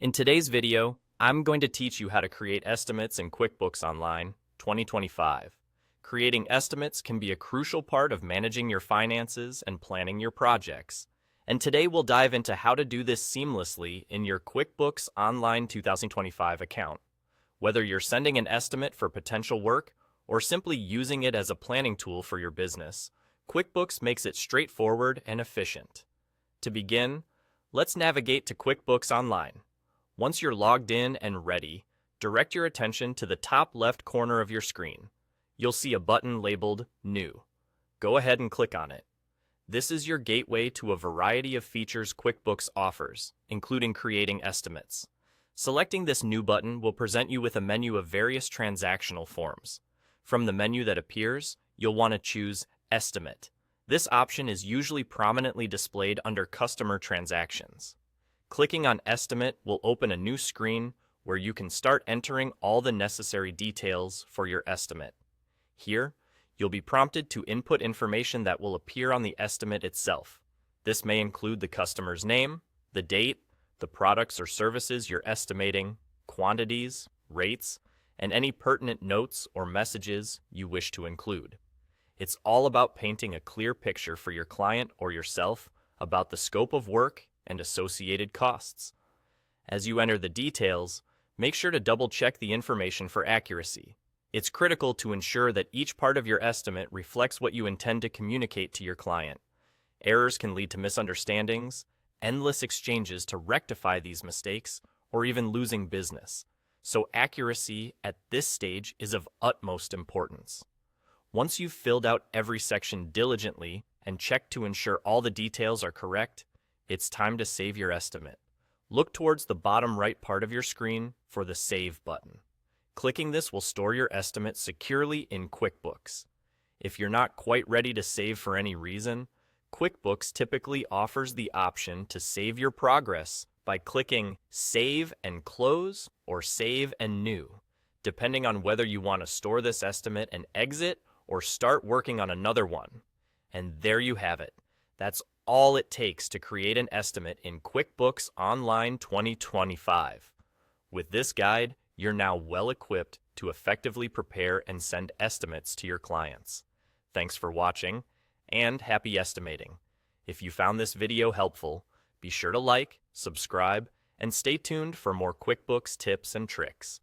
In today's video, I'm going to teach you how to create estimates in QuickBooks Online 2025. Creating estimates can be a crucial part of managing your finances and planning your projects. And today we'll dive into how to do this seamlessly in your QuickBooks Online 2025 account. Whether you're sending an estimate for potential work or simply using it as a planning tool for your business, QuickBooks makes it straightforward and efficient. To begin, let's navigate to QuickBooks Online. Once you're logged in and ready, direct your attention to the top left corner of your screen. You'll see a button labeled New. Go ahead and click on it. This is your gateway to a variety of features QuickBooks offers, including creating estimates. Selecting this New button will present you with a menu of various transactional forms. From the menu that appears, you'll want to choose Estimate. This option is usually prominently displayed under Customer Transactions. Clicking on Estimate will open a new screen where you can start entering all the necessary details for your estimate. Here, you'll be prompted to input information that will appear on the estimate itself. This may include the customer's name, the date, the products or services you're estimating, quantities, rates, and any pertinent notes or messages you wish to include. It's all about painting a clear picture for your client or yourself about the scope of work and associated costs. As you enter the details, make sure to double-check the information for accuracy. It's critical to ensure that each part of your estimate reflects what you intend to communicate to your client. Errors can lead to misunderstandings, endless exchanges to rectify these mistakes, or even losing business. So accuracy at this stage is of utmost importance. Once you've filled out every section diligently and checked to ensure all the details are correct, it's time to save your estimate. Look towards the bottom right part of your screen for the Save button. Clicking this will store your estimate securely in QuickBooks. If you're not quite ready to save for any reason, QuickBooks typically offers the option to save your progress by clicking Save and Close or Save and New, depending on whether you want to store this estimate and exit or start working on another one. And there you have it. That's all it takes to create an estimate in QuickBooks Online 2025. With this guide, you're now well equipped to effectively prepare and send estimates to your clients. Thanks for watching, and happy estimating. If you found this video helpful, be sure to like, subscribe, and stay tuned for more QuickBooks tips and tricks.